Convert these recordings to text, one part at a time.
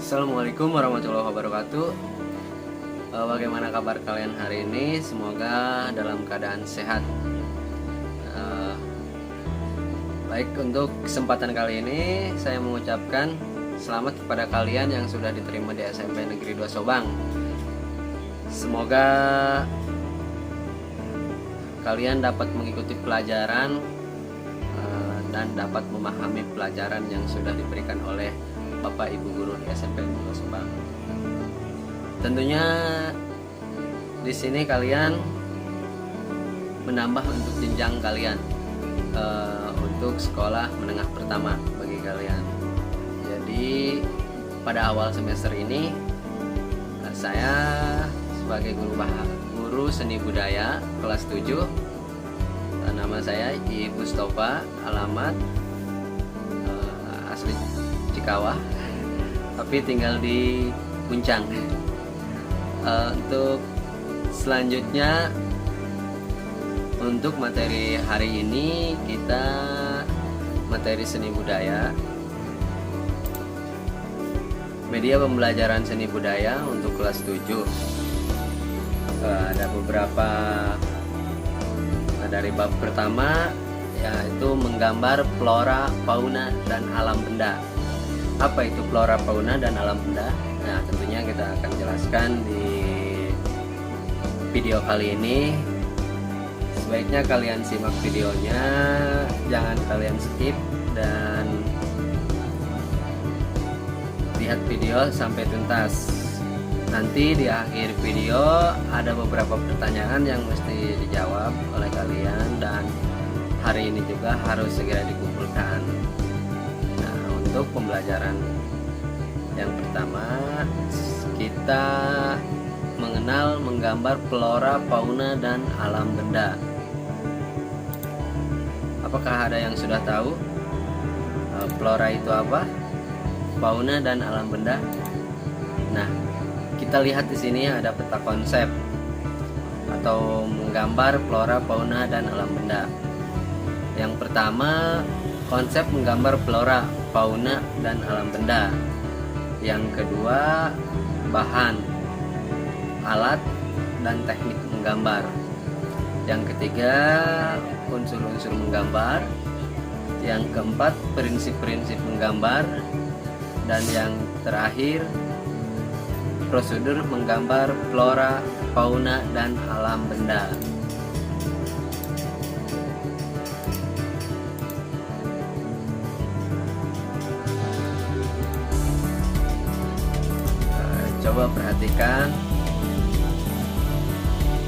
Assalamualaikum warahmatullahi wabarakatuh. Bagaimana kabar kalian hari ini? Semoga dalam keadaan sehat. Baik, untuk kesempatan kali ini saya mengucapkan selamat kepada kalian yang sudah diterima di SMP Negeri 2 Sobang. Semoga kalian dapat mengikuti pelajaran dan dapat memahami pelajaran yang sudah diberikan oleh Bapak Ibu guru di SMP 2 Sobang. Tentunya di sini kalian menambah untuk jenjang kalian untuk sekolah menengah pertama bagi kalian. Jadi pada awal semester ini saya sebagai guru seni budaya kelas 7, nama saya Ibu Mustofa, alamat asli Cikawah tapi tinggal di Puncang. Untuk selanjutnya, untuk materi hari ini kita materi seni budaya, media pembelajaran seni budaya untuk kelas 7. Ada beberapa dari bab pertama, yaitu menggambar flora, fauna, dan alam benda. Apa itu flora, fauna, dan alam benda? Nah, tentunya kita akan jelaskan di video kali ini. Sebaiknya kalian simak videonya, jangan kalian skip, dan lihat video sampai tuntas. Nanti di akhir video ada beberapa pertanyaan yang mesti dijawab oleh kalian, dan hari ini juga harus segera dikumpulkan. Nah, untuk pembelajaran yang pertama, kita mengenal menggambar flora, fauna, dan alam benda. Apakah ada yang sudah tahu flora itu apa? Fauna dan alam benda? Nah, kita lihat di sini ada peta konsep atau menggambar flora, fauna, dan alam benda. Yang pertama, konsep menggambar flora, fauna, dan alam benda. Yang kedua, bahan, alat, dan teknik menggambar. Yang ketiga, unsur-unsur menggambar. Yang keempat, prinsip-prinsip menggambar. Dan yang terakhir, prosedur menggambar flora, fauna, dan alam benda. Coba perhatikan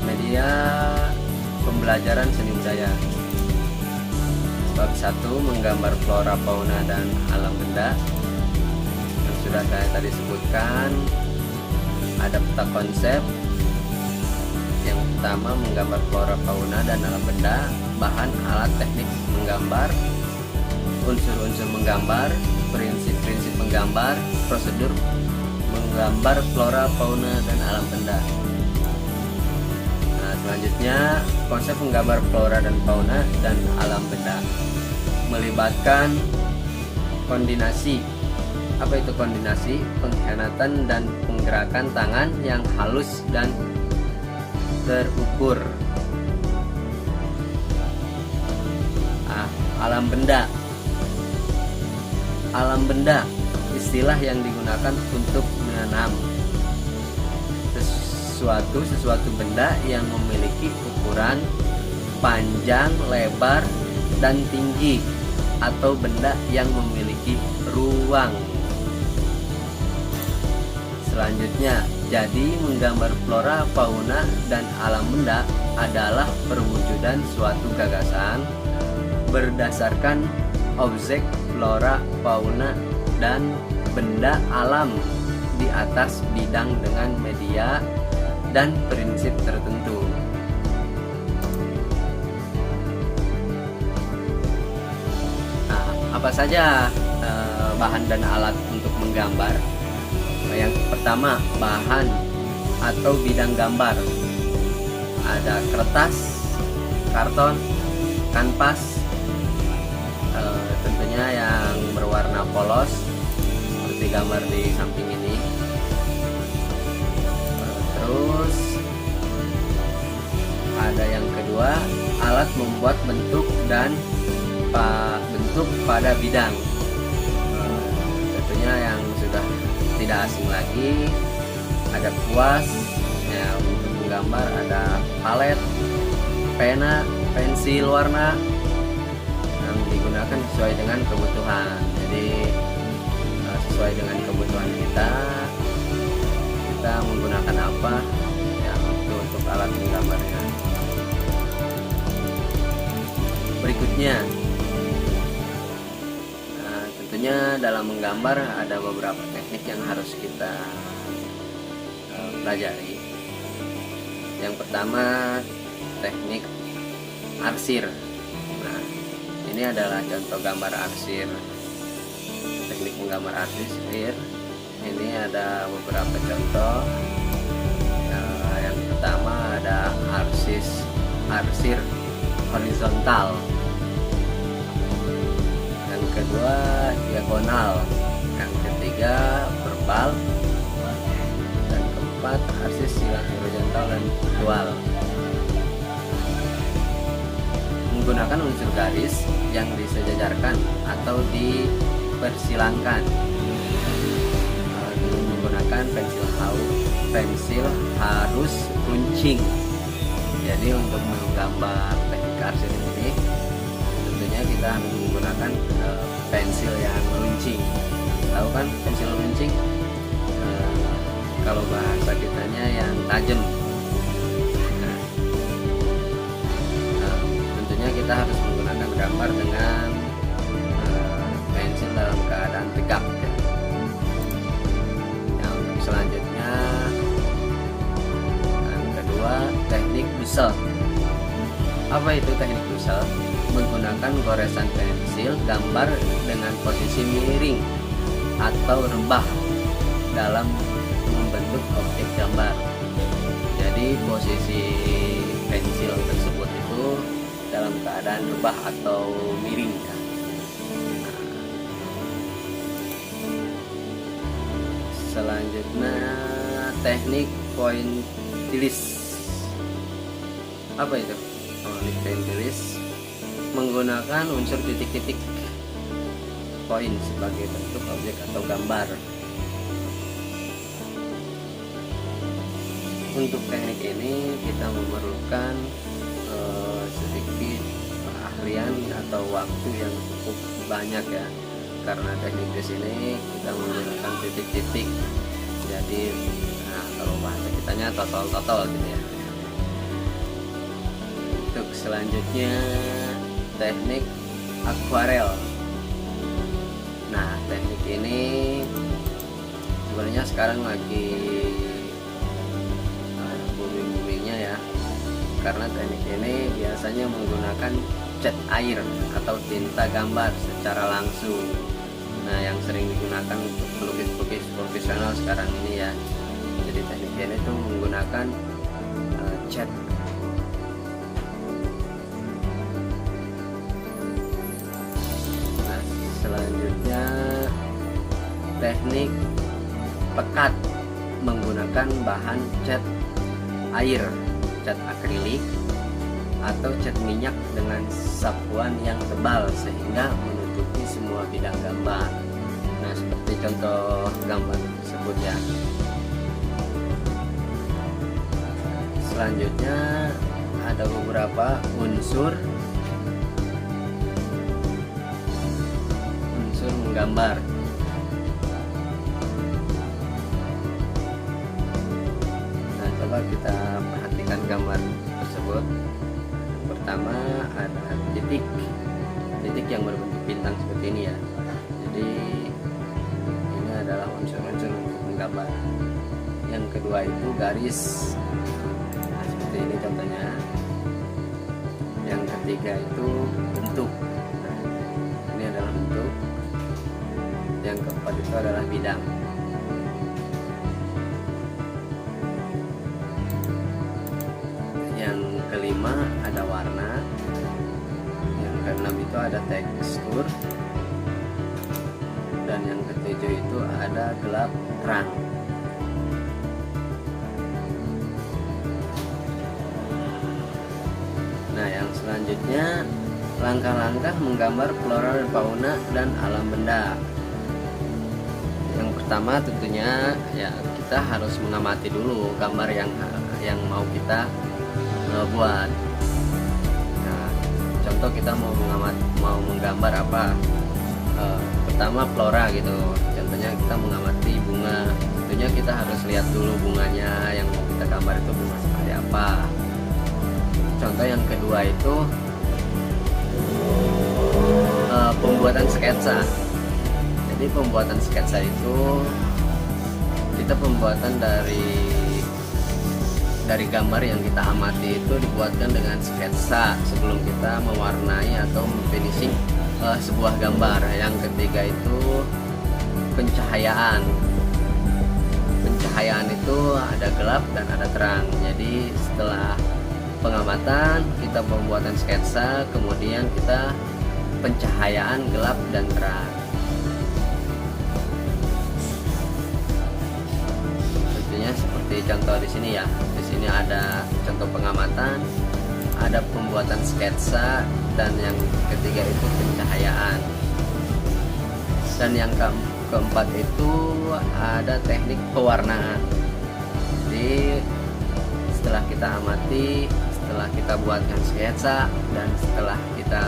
media pembelajaran seni budaya. Bab 1, menggambar flora, fauna, dan alam benda. Yang sudah saya tadi sebutkan, ada peta konsep. Yang pertama, menggambar flora, fauna, dan alam benda. Bahan, alat, teknik menggambar, unsur-unsur menggambar, prinsip-prinsip menggambar, prosedur menggambar flora, fauna, dan alam benda. Nah, selanjutnya, konsep menggambar flora dan fauna dan alam benda melibatkan koordinasi. Apa itu koordinasi? Pengkhianatan dan penggerakan tangan yang halus dan terukur. Alam benda. Alam benda, istilah yang digunakan untuk menanam sesuatu benda yang memiliki ukuran panjang, lebar, dan tinggi, atau benda yang memiliki ruang. Selanjutnya, jadi menggambar flora, fauna, dan alam benda adalah perwujudan suatu gagasan berdasarkan objek flora, fauna, dan benda alam di atas bidang dengan media dan prinsip tertentu. Nah, apa saja bahan dan alat untuk menggambar? Yang pertama, bahan atau bidang gambar. Ada kertas, karton, kanvas, tentunya yang berwarna polos seperti gambar di samping ini. membuat bentuk dan bentuk pada bidang. Tentunya yang sudah tidak asing lagi, ada kuas ya, untuk menggambar, ada palet, pena, pensil warna yang digunakan sesuai dengan kebutuhan. Jadi sesuai dengan kebutuhan kita menggunakan apa ya untuk alat menggambarnya. Berikutnya, tentunya dalam menggambar ada beberapa teknik yang harus kita pelajari. Yang pertama, teknik arsir. Nah, ini adalah contoh gambar arsir. Teknik menggambar arsir ini ada beberapa contoh. Yang pertama ada arsir horizontal. Yang kedua diagonal. Yang ketiga verbal. Dan keempat arsir silang horizontal dan dual. Menggunakan unsur garis yang disejajarkan atau dipersilangkan dengan menggunakan pensil harus runcing. Jadi untuk menggambar teknik arsir ini tentunya kita harus menggunakan pensil yang runcing. Tahu kan pensil runcing? Kalau bahasa kitanya yang tajam. Tentunya kita harus menggunakan gambar dengan pensil dalam keadaan tegak. Yang selanjutnya, yang kedua, teknik busel. Apa itu teknik busel? Menggunakan goresan pensil gambar dengan posisi miring atau rebah dalam membentuk objek gambar. Jadi posisi pensil tersebut itu dalam keadaan rebah atau miring ya. Selanjutnya, teknik pointillis. Apa itu? Teknik pointillis menggunakan unsur titik-titik poin sebagai bentuk objek atau gambar. Untuk teknik ini kita memerlukan sedikit keahlian atau waktu yang cukup banyak ya, karena teknik di sini kita menggunakan titik-titik. Jadi kalau bahasa kitanya totol-totol gitu ya. Untuk selanjutnya, teknik akuarel. Nah, teknik ini sebenarnya sekarang lagi booming-boomingnya ya, karena teknik ini biasanya menggunakan cat air atau tinta gambar secara langsung. Nah, yang sering digunakan untuk pelukis-pelukis profesional sekarang ini ya. Jadi teknik ini tuh menggunakan cat. Nah, selanjutnya teknik pekat menggunakan bahan cat air, cat akrilik atau cat minyak dengan sapuan yang tebal sehingga menutupi semua bidang gambar. Nah, seperti contoh gambar tersebut ya. Selanjutnya ada beberapa unsur menggambar. Nah, coba kita perhatikan gambar tersebut. Pertama ada titik yang berbentuk bintang seperti ini ya. Jadi ini adalah unsur-unsur untuk menggambar. Yang kedua itu garis, nah, seperti ini contohnya. Yang ketiga itu bentuk, nah, ini adalah bentuk. Yang keempat itu adalah bidang. Yang kelima ada warna. Yang keenam itu ada tekstur. Dan yang ketujuh itu ada gelap terang. Nah, yang selanjutnya selanjutnya langkah-langkah menggambar flora dan fauna dan alam benda. Yang pertama tentunya ya kita harus mengamati dulu gambar yang mau kita buat. Nah, contoh kita mau menggambar apa? Pertama flora gitu. Contohnya kita mengamati bunga. Tentunya kita harus lihat dulu bunganya yang mau kita gambar itu bunga seperti apa. Contoh yang kedua itu pembuatan sketsa. Jadi pembuatan sketsa itu kita pembuatan dari gambar yang kita amati itu dibuatkan dengan sketsa sebelum kita mewarnai atau finishing sebuah gambar. Yang ketiga itu pencahayaan. Pencahayaan itu ada gelap dan ada terang. Jadi setelah pengamatan kita pembuatan sketsa, kemudian kita pencahayaan gelap dan terang. Tentunya seperti contoh di sini ya. Di sini ada contoh pengamatan, ada pembuatan sketsa, dan yang ketiga itu pencahayaan. Dan yang keempat itu ada teknik pewarnaan. Jadi setelah kita amati, setelah kita buatkan sketsa, dan setelah kita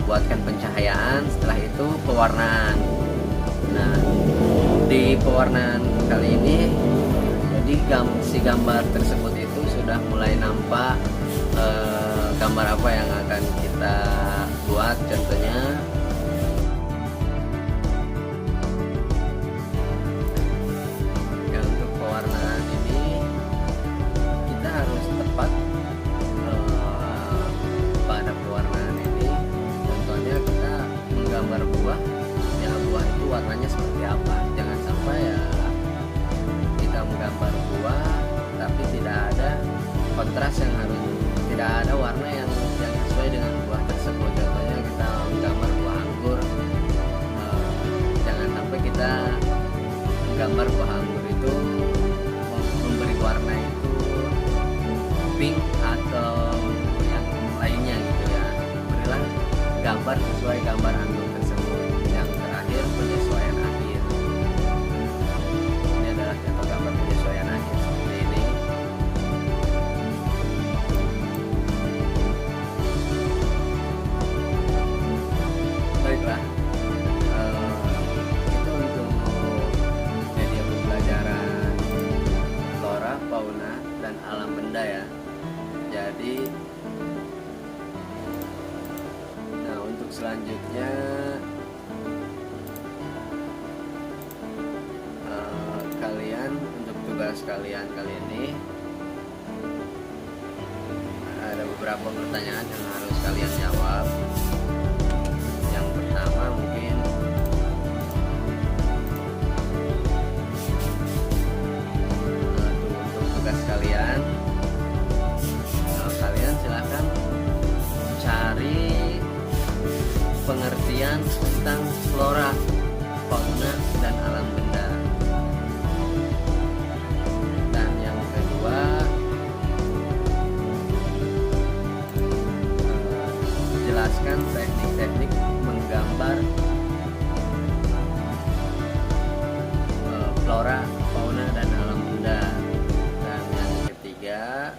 buatkan pencahayaan, setelah itu pewarnaan. Nah, di pewarnaan kali ini jadi si gambar tersebut itu sudah mulai nampak gambar apa yang akan kita buat. Contohnya ya, untuk pewarnaan ini kita harus tepat pada pewarnaan ini. Contohnya kita menggambar buah, ya buah itu warnanya seperti apa. Jangan sampai ya kita menggambar buah tapi tidak ada kontras yang harus, tidak ada warna yang sesuai dengan buah tersebut. Contohnya kita menggambar buah anggur, jangan sampai kita menggambar buah anggur itu memberi warna itu pink atau yang lainnya gitu ya. Berilah gambar sesuai gambar anggur tersebut. Yang terakhir penyesuaian akhir. Ini adalah contoh gambar penyesuaian akhir seperti ini. Baiklah, itu untuk media pembelajaran flora, fauna, dan alam benda ya. Jadi nah, untuk selanjutnya kalian, untuk tugas kalian kali ini ada beberapa pertanyaan yang harus kalian jawab. Yang pertama mungkin untuk tugas kalian, kalian silahkan cari pengertian tentang flora, fauna, dan alam benda. Dan yang kedua, jelaskan teknik-teknik menggambar flora, fauna, dan alam benda. Dan yang ketiga,